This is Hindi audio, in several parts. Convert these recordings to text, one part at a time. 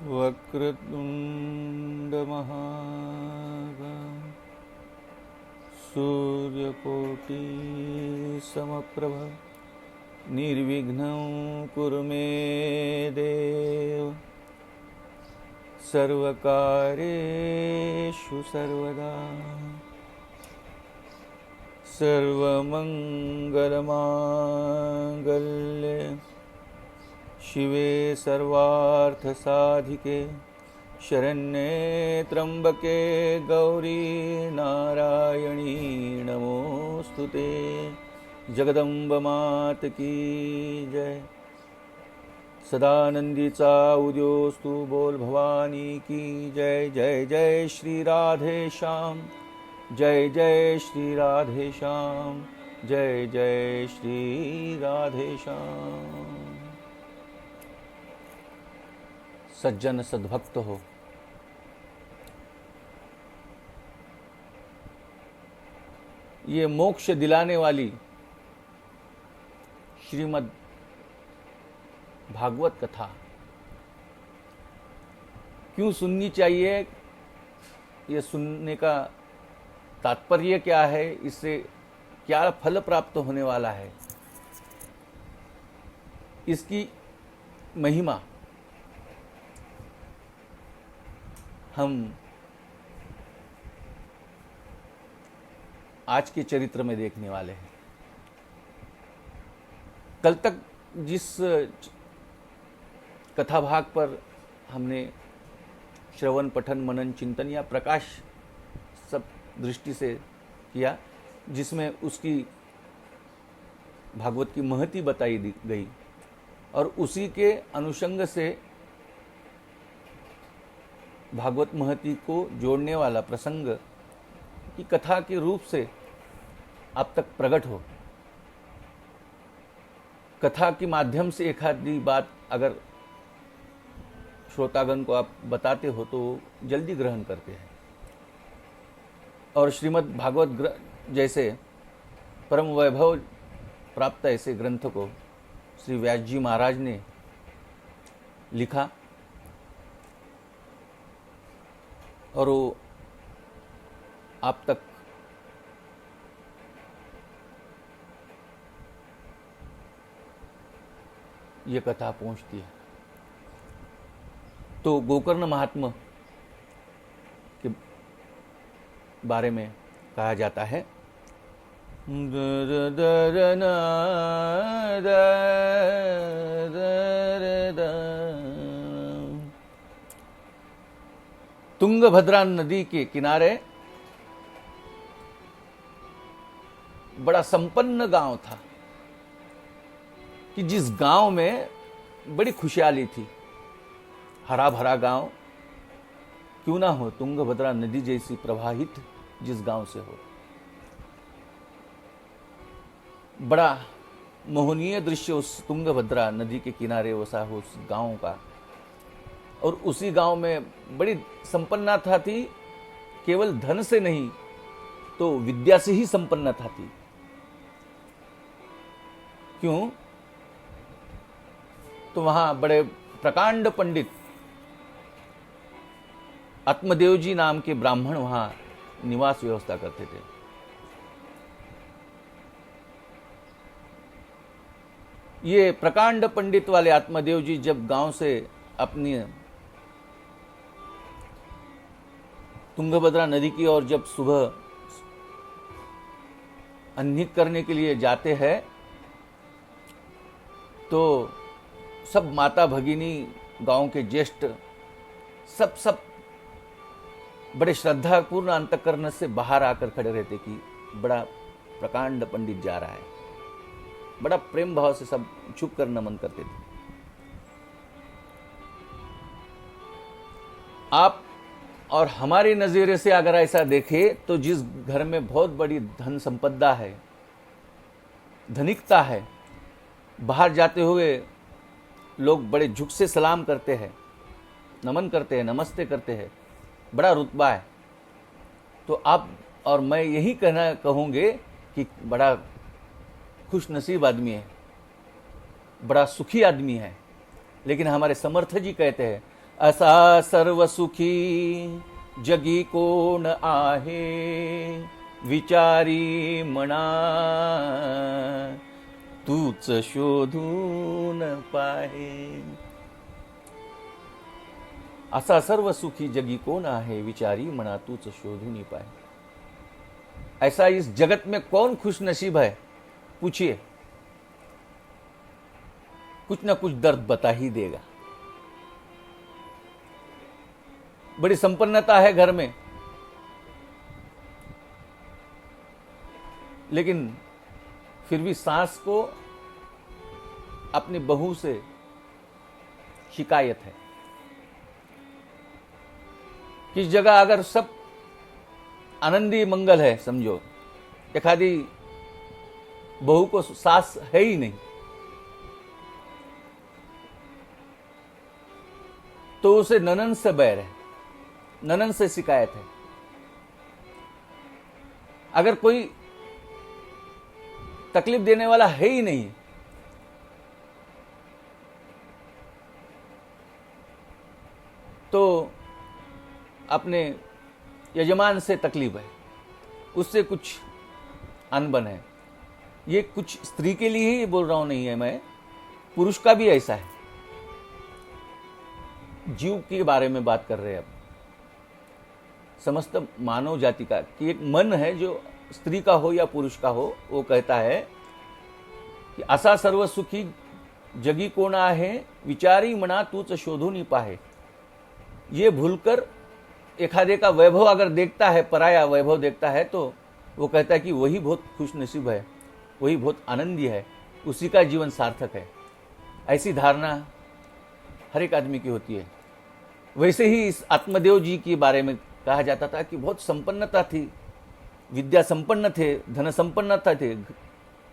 वक्रतुंड महाकाय सूर्यकोटि समप्रभ निर्विघ्नं कुरु मे देव सर्वकार्येषु सर्वदा सर्वमंगलमांगल्ये शिवे सर्वार्थसाधिके शरण्ये त्र्यंबके गौरी नारायणी नमोस्तुते। जगदम्ब मात की जय। सदानंदीचा उद्योस्तु बोल भवानी की जय। जय जय श्री राधे श्याम, जय जय श्री राधे श्याम, जय जय श्री राधे श्याम। सज्जन सद्भक्त हो, ये मोक्ष दिलाने वाली श्रीमद् भागवत कथा क्यों सुननी चाहिए, ये सुनने का तात्पर्य क्या है, इससे क्या फल प्राप्त होने वाला है, इसकी महिमा हम आज के चरित्र में देखने वाले हैं। कल तक जिस कथा भाग पर हमने श्रवण पठन मनन चिंतन या प्रकाश सब दृष्टि से किया, जिसमें उसकी भागवत की महती बताई गई और उसी के अनुषंग से भागवत महती को जोड़ने वाला प्रसंग की कथा के रूप से आप तक प्रकट हो। कथा के माध्यम से एक आधी बात अगर श्रोतागण को आप बताते हो तो जल्दी ग्रहण करते हैं। और श्रीमद् भागवत जैसे परम वैभव प्राप्त ऐसे ग्रंथ को श्री व्यास जी महाराज ने लिखा और वो आप तक ये कथा पहुंचती है। तो गोकर्ण महात्मा के बारे में कहा जाता है, तुंगभद्रा नदी के किनारे बड़ा संपन्न गांव था कि जिस गांव में बड़ी खुशहाली थी। हरा भरा गांव क्यों ना हो, तुंगभद्रा नदी जैसी प्रवाहित जिस गांव से हो। बड़ा मोहनीय दृश्य उस तुंगभद्रा नदी के किनारे वसा हो उस गांव का। और उसी गांव में बड़ी संपन्नता थी, केवल धन से नहीं तो विद्या से ही संपन्नता थी। क्यों? तो वहां बड़े प्रकांड पंडित आत्मदेव जी नाम के ब्राह्मण वहां निवास व्यवस्था करते थे। ये प्रकांड पंडित वाले आत्मदेव जी जब गांव से अपनी तुंगभद्रा नदी की ओर जब सुबह अन्निक करने के लिए जाते हैं तो सब माता भगिनी गांव के ज्येष्ठ सब बड़े श्रद्धापूर्ण अंतःकरण से बाहर आकर खड़े रहते कि बड़ा प्रकांड पंडित जा रहा है। बड़ा प्रेम भाव से सब छुप कर नमन करते थे। आप और हमारी नजरिए से अगर ऐसा देखें तो जिस घर में बहुत बड़ी धन संपदा है, धनिकता है, बाहर जाते हुए लोग बड़े झुक से सलाम करते हैं, नमन करते हैं, नमस्ते करते हैं, बड़ा रुतबा है, तो आप और मैं यही कहूँगे कि बड़ा खुश नसीब आदमी है, बड़ा सुखी आदमी है। लेकिन हमारे समर्थ जी कहते हैं असा सर्व सुखी जगी कोण आहे, विचारी मना तूच शोधून पाहे. असा सर्व सुखी जगी कौन आहे, विचारी मना तूच शोधूनी पाए. ऐसा इस जगत में कौन खुश नसीब है, पूछिए, कुछ ना कुछ दर्द बता ही देगा. बड़ी संपन्नता है घर में, लेकिन फिर भी सास को अपनी बहू से शिकायत है. किस जगह अगर सब आनंदी मंगल है, समझो एखादी बहू को सास है ही नहीं, तो उसे ननन से बैर है, ननन से शिकायत है. अगर कोई तकलीफ देने वाला है ही नहीं, तो अपने यजमान से तकलीफ है, उससे कुछ अनबन है. ये कुछ स्त्री के लिए ही बोल रहा हूं, नहीं है मैं, पुरुष का भी ऐसा है. जीव के बारे में बात कर रहे हैं अब, समस्त मानव जाति का, कि एक मन है जो स्त्री का हो या पुरुष का हो, वो कहता है कि असा सर्व सुखी जगी कोण आहे, विचारी मना तूच शोधून पाहे. ये भूलकर एखादे का वैभव अगर देखता है, पराया वैभव देखता है, तो वो कहता है कि वही बहुत खुश नसीब है, वही बहुत आनंदी है, उसी का जीवन सार्थक है. ऐसी धारणा हर एक आदमी की होती है. वैसे ही इस आत्मदेव जी के बारे में कहा जाता था कि बहुत संपन्नता थी, विद्या संपन्न थे, धन संपन्नता थे,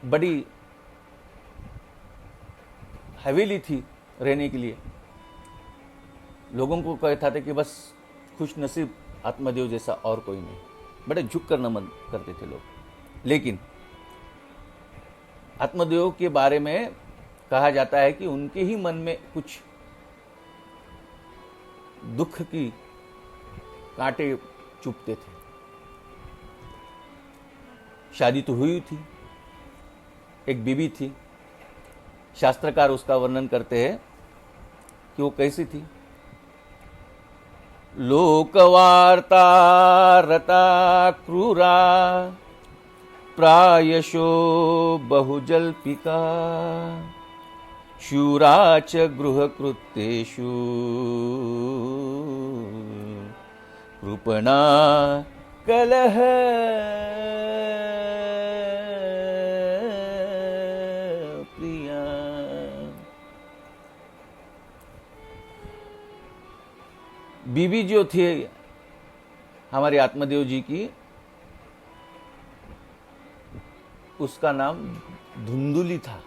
बड़ी हवेली थी रहने के लिए. लोगों को कहता था कि बस खुश नसीब आत्मदेव जैसा और कोई नहीं. बड़े झुक कर नमन करते थे लोग. लेकिन आत्मदेव के बारे में कहा जाता है कि उनके ही मन में कुछ दुख की कांटे चुभते थे. शादी तो हुई थी, एक बीबी थी. शास्त्रकार उसका वर्णन करते हैं कि वो कैसी थी. लोकवार्ता रता क्रूरा, प्रायशो बहुजल्पिका, शूरा च गृहकृत्येषु, कृपणा कलह प्रिया. बीबी जो थी हमारे आत्मदेव जी की, उसका नाम धुंधुली था.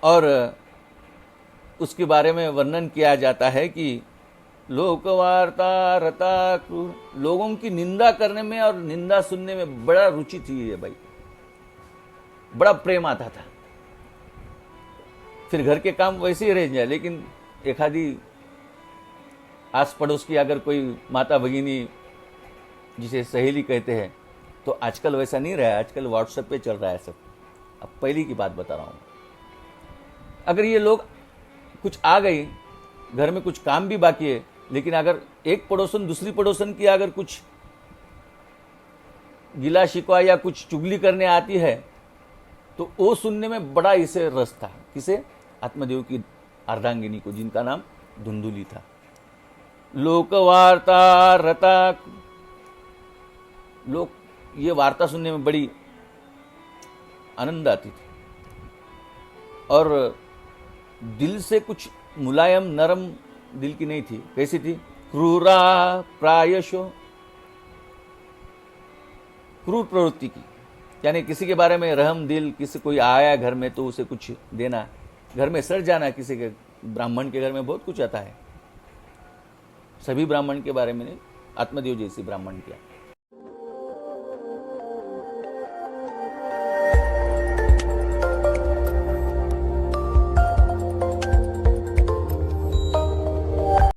और उसके बारे में वर्णन किया जाता है कि लोकवार्ता रता, लोगों की निंदा करने में और निंदा सुनने में बड़ा रुचि थी ये भाई, बड़ा प्रेम आता था. फिर घर के काम वैसे ही रह जाए, लेकिन एक आधी आस पड़ोस की अगर कोई माता भगिनी, जिसे सहेली कहते हैं, तो आजकल वैसा नहीं रहा. आजकल व्हाट्सएप पे चल रहा है सब. अब पहली की बात बता रहा हूं. अगर ये लोग कुछ आ गई, घर में कुछ काम भी बाकी है, लेकिन अगर एक पड़ोसन दूसरी पड़ोसन की अगर कुछ गिला शिकवा या कुछ चुगली करने आती है, तो वो सुनने में बड़ा इसे रस था. किसे? आत्मदेव की अर्धांगिनी को, जिनका नाम धुंधुली था. लोकवार्ता रता, लोग ये वार्ता सुनने में बड़ी आनंद आती थी. और दिल से कुछ मुलायम नरम दिल की नहीं थी. कैसी थी? क्रूरा प्रायशो, क्रूर प्रवृत्ति की. यानी किसी के बारे में रहम दिल, किसी कोई आया घर में तो उसे कुछ देना, घर में सर जाना. किसी के ब्राह्मण के घर में बहुत कुछ आता है, सभी ब्राह्मण के बारे में नहीं, आत्मदेव जैसी ब्राह्मण किया.